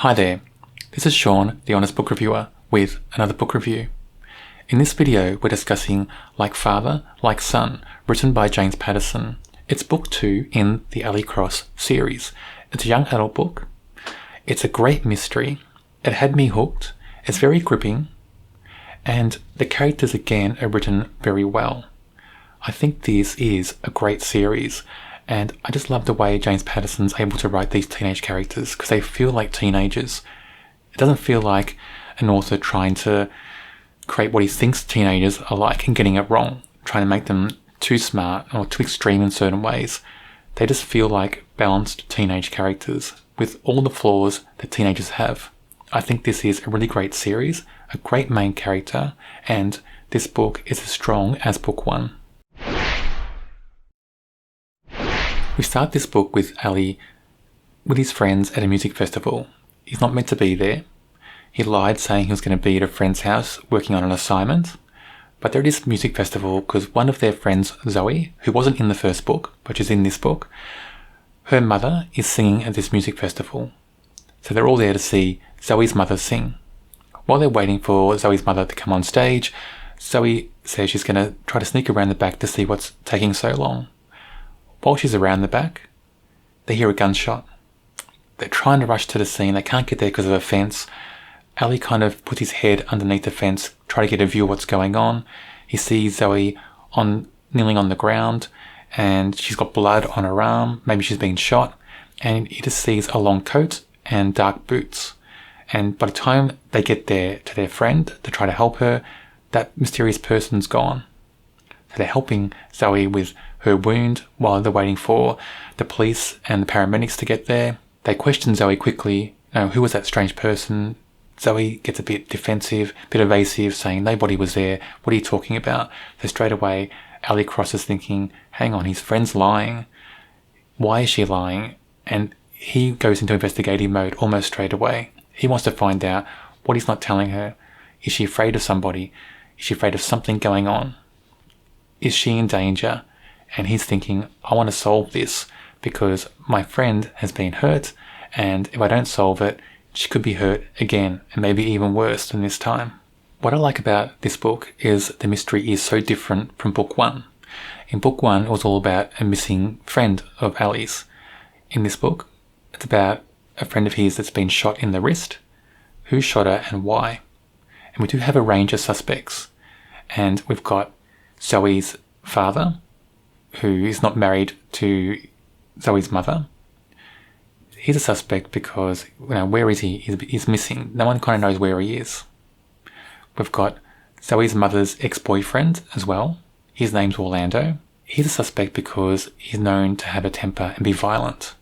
Hi there, this is Sean, the Honest Book Reviewer, with another book review. In this video, we're discussing Like Father, Like Son, written by James Patterson. It's book 2 in the Ali Cross series. It's a young adult book. It's a great mystery. It had me hooked. It's very gripping. And the characters again are written very well. I think this is a great series. And I just love the way James Patterson's able to write these teenage characters because they feel like teenagers. It doesn't feel like an author trying to create what he thinks teenagers are like and getting it wrong, trying to make them too smart or too extreme in certain ways. They just feel like balanced teenage characters with all the flaws that teenagers have. I think this is a really great series, a great main character, and this book is as strong as book 1. We start this book with Ali with his friends at a music festival. He's not meant to be there. He lied saying he was going to be at a friend's house working on an assignment. But they're at this music festival because one of their friends, Zoe, who wasn't in the first book, but is in this book, her mother is singing at this music festival. So they're all there to see Zoe's mother sing. While they're waiting for Zoe's mother to come on stage, Zoe says she's going to try to sneak around the back to see what's taking so long. While she's around the back, they hear a gunshot. They're trying to rush to the scene. They can't get there because of a fence. Ali kind of puts his head underneath the fence, try to get a view of what's going on. He sees Zoe kneeling on the ground, and she's got blood on her arm. Maybe she's been shot. And he just sees a long coat and dark boots. And by the time they get there to their friend to try to help her, that mysterious person's gone. So they're helping Zoe with her wound while they're waiting for the police and the paramedics to get there. They question Zoe quickly. Who was that strange person? Zoe gets a bit defensive, a bit evasive, saying nobody was there. What are you talking about? So straight away, Ali Cross is thinking, hang on, his friend's lying. Why is she lying? And he goes into investigative mode almost straight away. He wants to find out what he's not telling her. Is she afraid of somebody? Is she afraid of something going on? Is she in danger? And he's thinking, I want to solve this because my friend has been hurt, and if I don't solve it, she could be hurt again, and maybe even worse than this time. What I like about this book is the mystery is so different from book 1. In book 1, it was all about a missing friend of Ali's. In this book, it's about a friend of his that's been shot in the wrist, who shot her and why. And we do have a range of suspects. And we've got Zoe's father, who is not married to Zoe's mother. He's a suspect because, where is he? He's missing. No one kind of knows where he is. We've got Zoe's mother's ex-boyfriend as well. His name's Orlando. He's a suspect because he's known to have a temper and be violent.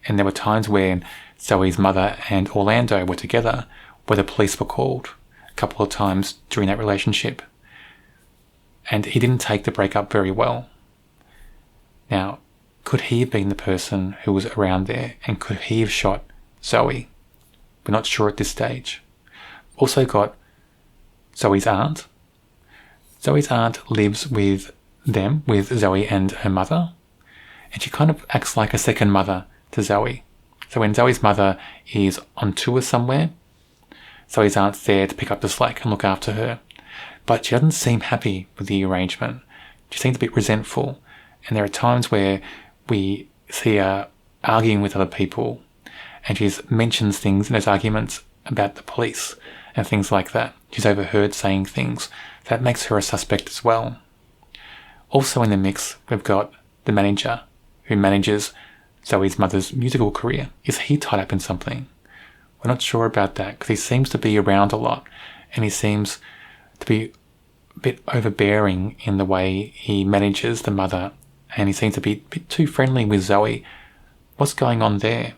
And there were times when Zoe's mother and Orlando were together where the police were called a couple of times during that relationship. And he didn't take the breakup very well. Now, could he have been the person who was around there, and could he have shot Zoe? We're not sure at this stage. Also got Zoe's aunt. Zoe's aunt lives with Zoe and her mother, and she kind of acts like a second mother to Zoe. So when Zoe's mother is on tour somewhere, Zoe's aunt's there to pick up the slack and look after her. But she doesn't seem happy with the arrangement. She seems a bit resentful. And there are times where we see her arguing with other people, and she mentions things in those arguments about the police and things like that. She's overheard saying things. That makes her a suspect as well. Also in the mix, we've got the manager who manages Zoe's mother's musical career. Is he tied up in something? We're not sure about that because he seems to be around a lot, and he seems to be a bit overbearing in the way he manages the mother, and he seems to be a bit too friendly with Zoe. What's going on there?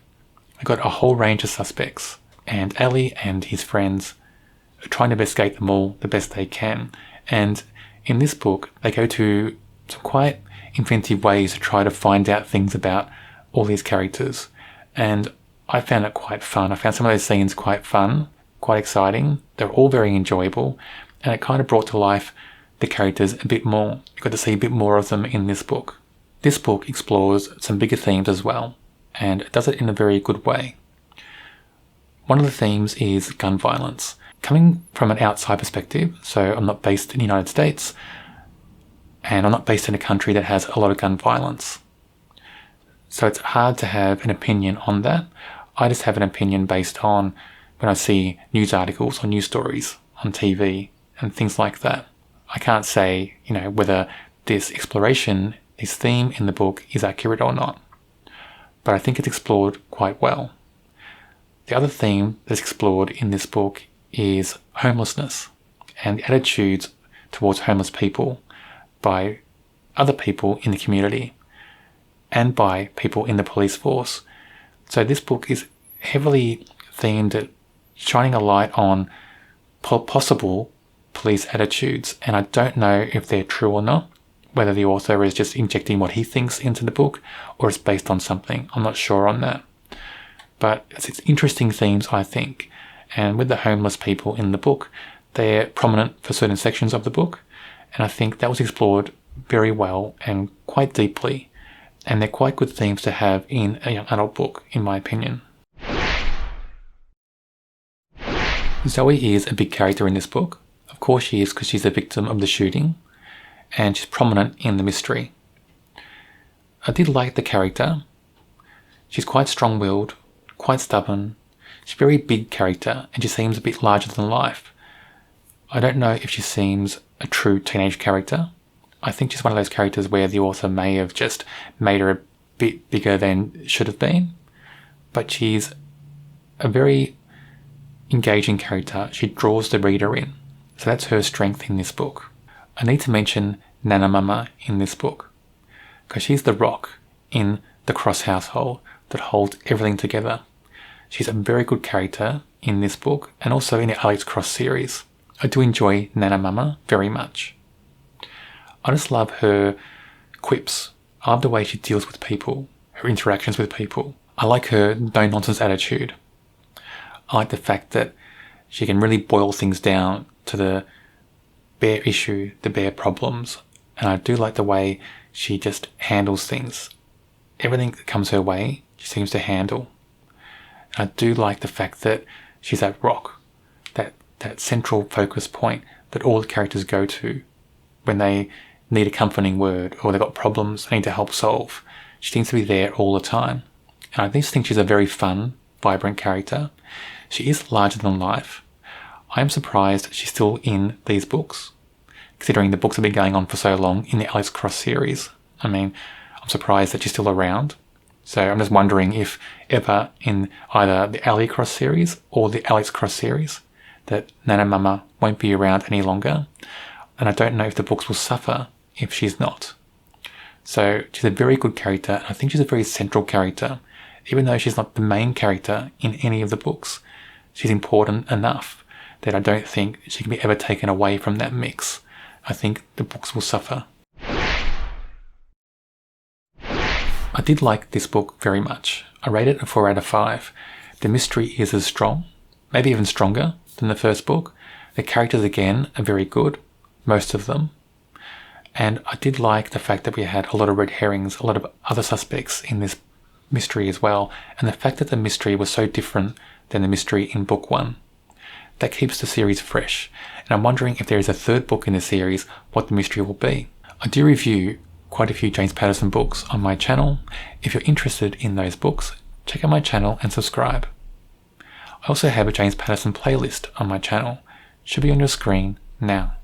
We've got a whole range of suspects, and Ali and his friends are trying to investigate them all the best they can. And in this book, they go to some quite inventive ways to try to find out things about all these characters. And I found it quite fun. I found some of those scenes quite fun, quite exciting. They're all very enjoyable, and it kind of brought to life the characters a bit more. You got to see a bit more of them in this book. This book explores some bigger themes as well, and it does it in a very good way. One of the themes is gun violence. Coming from an outside perspective, so I'm not based in the United States, and I'm not based in a country that has a lot of gun violence. So it's hard to have an opinion on that. I just have an opinion based on when I see news articles or news stories on TV and things like that. I can't say, whether this exploration, this theme in the book is accurate or not. But I think it's explored quite well. The other theme that's explored in this book is homelessness and the attitudes towards homeless people by other people in the community and by people in the police force. So this book is heavily themed at shining a light on possible police attitudes, and I don't know if they're true or not, whether the author is just injecting what he thinks into the book or it's based on something. I'm not sure on that. But it's interesting themes, I think. And with the homeless people in the book, they're prominent for certain sections of the book. And I think that was explored very well and quite deeply. And they're quite good themes to have in a young adult book, in my opinion. Zoe is a big character in this book. Of course she is, because she's the victim of the shooting. And she's prominent in the mystery. I did like the character. She's quite strong-willed, quite stubborn. She's a very big character, and she seems a bit larger than life. I don't know if she seems a true teenage character. I think she's one of those characters where the author may have just made her a bit bigger than should have been. But she's a very engaging character. She draws the reader in. So that's her strength in this book. I need to mention Nana Mama in this book, because she's the rock in the Cross household that holds everything together. She's a very good character in this book and also in the Alex Cross series. I do enjoy Nana Mama very much. I just love her quips. I love the way she deals with people, her interactions with people. I like her no-nonsense attitude. I like the fact that she can really boil things down to the bare issue, the bare problems. And I do like the way she just handles things. Everything that comes her way, she seems to handle. And I do like the fact that she's that rock, that central focus point that all the characters go to when they need a comforting word or they've got problems they need to help solve. She seems to be there all the time. And I just think she's a very fun, vibrant character. She is larger than life. I am surprised she's still in these books, considering the books have been going on for so long in the Alex Cross series. I mean, I'm surprised that she's still around. So I'm just wondering if ever in either the Ali Cross series or the Alex Cross series that Nana Mama won't be around any longer. And I don't know if the books will suffer if she's not. So she's a very good character. I think she's a very central character. Even though she's not the main character in any of the books, she's important enough that I don't think she can be ever taken away from that mix. I think the books will suffer. I did like this book very much. I rate it a 4 out of 5. The mystery is as strong, maybe even stronger than the first book. The characters again are very good, most of them. And I did like the fact that we had a lot of red herrings, a lot of other suspects in this mystery as well. And the fact that the mystery was so different than the mystery in book 1. That keeps the series fresh. And I'm wondering if there is a third book in the series, what the mystery will be. I do review quite a few James Patterson books on my channel. If you're interested in those books, check out my channel and subscribe. I also have a James Patterson playlist on my channel. Should be on your screen now.